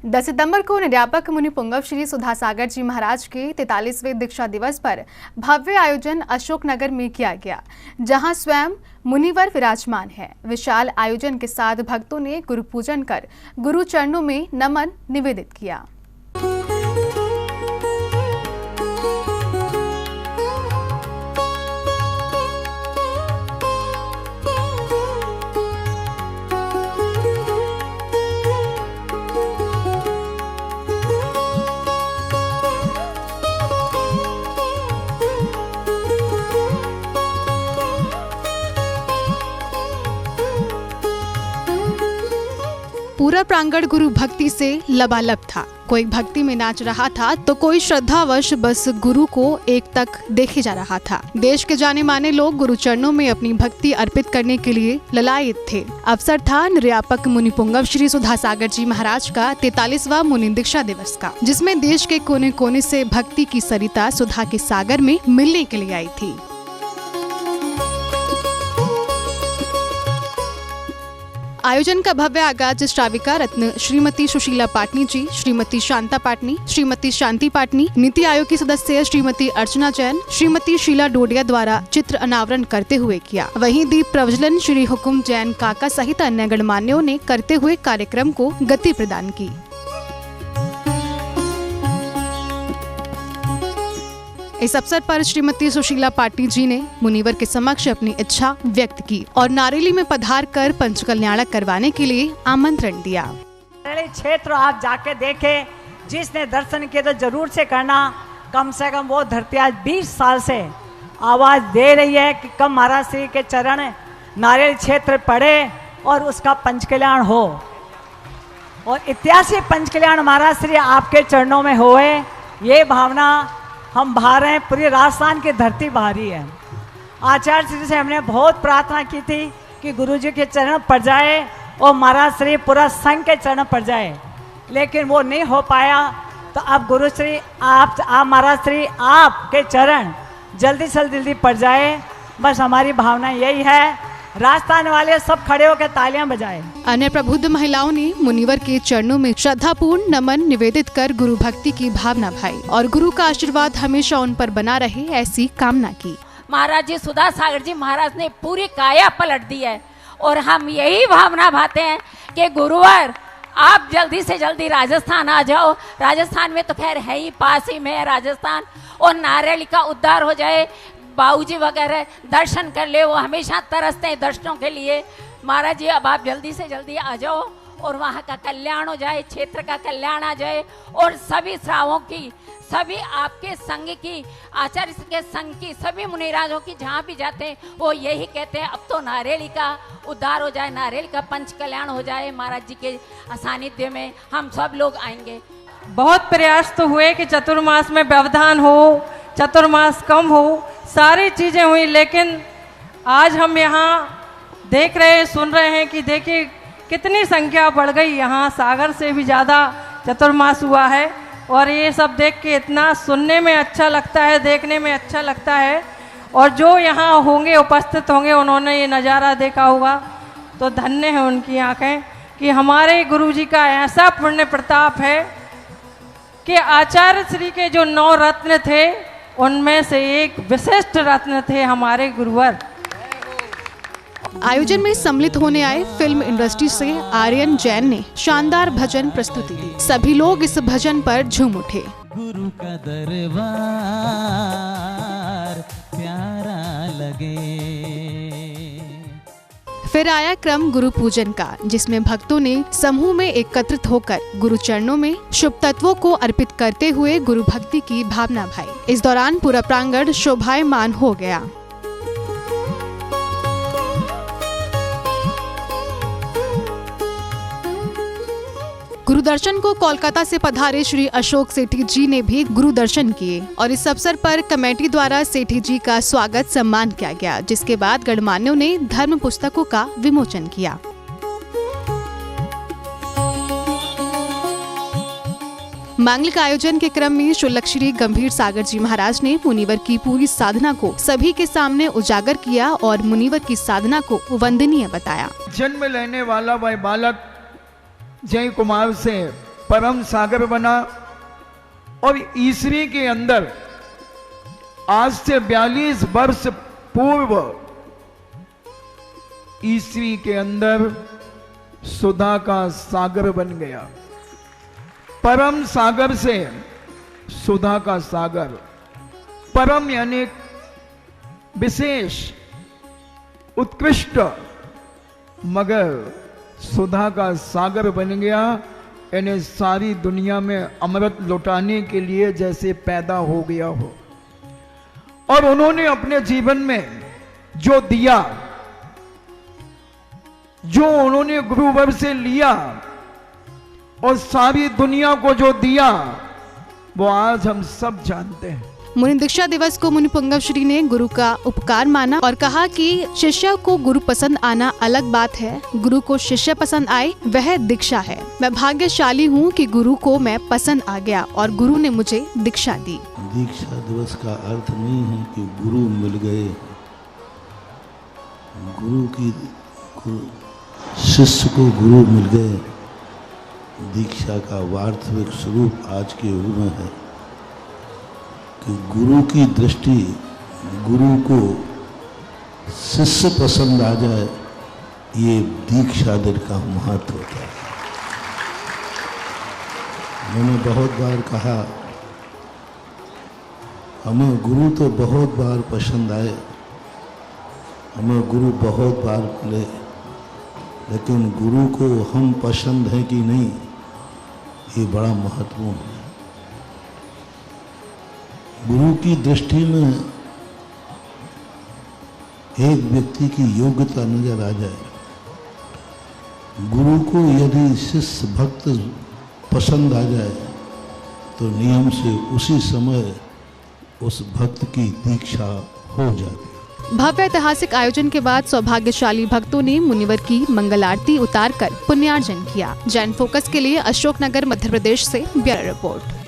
10 सितंबर को निर्यापक मुनि पुंगव श्री सुधा सागर जी महाराज के 43वें दीक्षा दिवस पर भव्य आयोजन अशोकनगर में किया गया, जहां स्वयं मुनिवर विराजमान है। विशाल आयोजन के साथ भक्तों ने गुरु पूजन कर गुरु चरणों में नमन निवेदित किया। पूरा प्रांगण गुरु भक्ति से लबालब था। कोई भक्ति में नाच रहा था तो कोई श्रद्धावश बस गुरु को एक तक देखे जा रहा था। देश के जाने माने लोग गुरु चरणों में अपनी भक्ति अर्पित करने के लिए ललायित थे। अवसर था निर्यापक मुनि पुंगव श्री सुधा सागर जी महाराज का 43वां मुनि दीक्षा दिवस का, जिसमें देश के कोने कोने से भक्ति की सरिता सुधा के सागर में मिलने के लिए आई थी। आयोजन का भव्य आगाज श्राविका रत्न श्रीमती सुशीला पाटनी जी, श्रीमती शांता पाटनी, श्रीमती शांति पाटनी, नीति आयोग की सदस्य श्रीमती अर्चना जैन, श्रीमती शीला डोडिया द्वारा चित्र अनावरण करते हुए किया। वहीं दीप प्रज्वलन श्री हुकुम जैन काका सहित अन्य गणमान्यों ने करते हुए कार्यक्रम को गति प्रदान की। इस अवसर पर श्रीमती सुशीला पाटनी जी ने मुनिवर के समक्ष अपनी इच्छा व्यक्त की और नारेली में पधार कर पंचकल्याणक करवाने के लिए आमंत्रण दिया। नारेली क्षेत्र आप जाके देखें, जिसने दर्शन किए तो जरूर से करना। कम से कम वो धरती आज 20 साल से आवाज दे रही है कि कब महाराज श्री के चरण नारेली क्षेत्र पड़े और उसका पंचकल्याण हो, और ऐतिहासिक पंचकल्याण महाराज श्री आपके चरणों में होए। ये भावना हम भा रहे हैं, पूरी राजस्थान की धरती भा रही है। आचार्य श्री से हमने बहुत प्रार्थना की थी कि गुरु जी के चरण पड़ जाए और महाराज श्री पूरा संघ के चरण पड़ जाए, लेकिन वो नहीं हो पाया। तो अब गुरु श्री आप महाराज श्री आपके चरण जल्दी से जल्दी पड़ जाए, बस हमारी भावना यही है। राजस्थान वाले सब खड़े होकर तालियां बजाएं। अन्य प्रबुद्ध महिलाओं ने मुनिवर के चरणों में श्रद्धापूर्ण नमन निवेदित कर गुरु भक्ति की भावना भाई और गुरु का आशीर्वाद हमेशा उन पर बना रहे, ऐसी कामना की। महाराज जी सुधा सागर जी महाराज ने पूरी काया पलट दी है और हम यही भावना भाते हैं कि गुरुवर आप जल्दी से जल्दी राजस्थान आ जाओ। राजस्थान में तो खैर है ही, पास ही में है राजस्थान, और नारेली का उद्धार हो जाए। बाबूजी वगैरह दर्शन कर ले, वो हमेशा तरसते हैं दर्शनों के लिए। महाराज जी अब आप जल्दी से जल्दी आ जाओ और वहाँ का कल्याण हो जाए, क्षेत्र का कल्याण आ जाए, और सभी श्रावों की, सभी आपके संघ की, आचार्य के संघ की, सभी मुनिराजों की जहाँ भी जाते हैं वो यही कहते हैं अब तो नारेली का उद्धार हो जाए, नारेली का पंच कल्याण हो जाए। महाराज जी के सानिध्य में हम सब लोग आएंगे। बहुत प्रयास तो हुए कि चतुर्मास में व्यवधान हो, चतुर्मास कम हो, सारी चीज़ें हुई, लेकिन आज हम यहाँ देख रहे हैं, सुन रहे हैं कि देखिए कितनी संख्या बढ़ गई। यहाँ सागर से भी ज़्यादा चतुर्मास हुआ है, और ये सब देख के इतना सुनने में अच्छा लगता है, देखने में अच्छा लगता है। और जो यहाँ होंगे, उपस्थित होंगे, उन्होंने ये नज़ारा देखा होगा तो धन्य है उनकी आँखें कि हमारे गुरुजी का ऐसा पुण्य प्रताप है कि आचार्य श्री के जो 9 रत्न थे उनमें से एक विशिष्ट रत्न थे हमारे गुरुवर। आयोजन में सम्मिलित होने आए फिल्म इंडस्ट्री से आर्यन जैन ने शानदार भजन प्रस्तुति दी। सभी लोग इस भजन पर झूम उठे। गुरु का दरबार प्यारा लगे। फिर आया क्रम गुरु पूजन का, जिसमें भक्तों ने समूह में एकत्रित होकर गुरु चरणों में शुभ तत्वों को अर्पित करते हुए गुरु भक्ति की भावना भाई। इस दौरान पूरा प्रांगण शोभायमान हो गया। गुरु दर्शन को कोलकाता से पधारे श्री अशोक सेठी जी ने भी गुरु दर्शन किए और इस अवसर पर कमेटी द्वारा सेठी जी का स्वागत सम्मान किया गया, जिसके बाद गणमान्यों ने धर्म पुस्तकों का विमोचन किया। मांगलिक आयोजन के क्रम में शुल्लक श्री गंभीर सागर जी महाराज ने मुनिवर की पूरी साधना को सभी के सामने उजागर किया और मुनिवर की साधना को वंदनीय बताया। जन्म लेने वाला वह बालक जय कुमार से परम सागर बना। और ईसवी के अंदर आज से 42 वर्ष पूर्व ईसवी के अंदर सुधा का सागर बन गया। परम सागर से सुधा का सागर, परम यानी विशेष, उत्कृष्ट, मगर सुधा का सागर बन गया। यानी सारी दुनिया में अमृत लुटाने के लिए जैसे पैदा हो गया हो। और उन्होंने अपने जीवन में जो दिया, जो उन्होंने गुरुवर से लिया और सारी दुनिया को जो दिया, वो आज हम सब जानते हैं। मुनि दीक्षा दिवस को मुनि पुंगव श्री ने गुरु का उपकार माना और कहा कि शिष्य को गुरु पसंद आना अलग बात है, गुरु को शिष्य पसंद आए वह दीक्षा है। मैं भाग्यशाली हूँ कि गुरु को मैं पसंद आ गया और गुरु ने मुझे दीक्षा दी। दीक्षा दिवस का अर्थ नहीं है कि गुरु मिल गए, शिष्य को गुरु मिल गए। दीक्षा का वास्तविक स्वरूप आज के युग में है कि गुरु की दृष्टि, गुरु को शिष्य पसंद आ जाए, ये दीक्षा दिन का महत्व होता है। मैंने बहुत बार कहा, हमें गुरु तो बहुत बार पसंद आए, हमें गुरु बहुत बार मिले, लेकिन गुरु को हम पसंद हैं कि नहीं, ये बड़ा महत्वपूर्ण है। गुरु की दृष्टि में एक व्यक्ति की योग्यता नजर आ जाए। गुरु को यदि शिष्य भक्त पसंद आ जाए तो नियम से उसी समय उस भक्त की दीक्षा हो जाती है। भव्य ऐतिहासिक आयोजन के बाद सौभाग्यशाली भक्तों ने मुनिवर की मंगल आरती उतारकर पुण्यार्जन किया। जैन फोकस के लिए अशोकनगर, मध्य प्रदेश से ब्यूरो रिपोर्ट।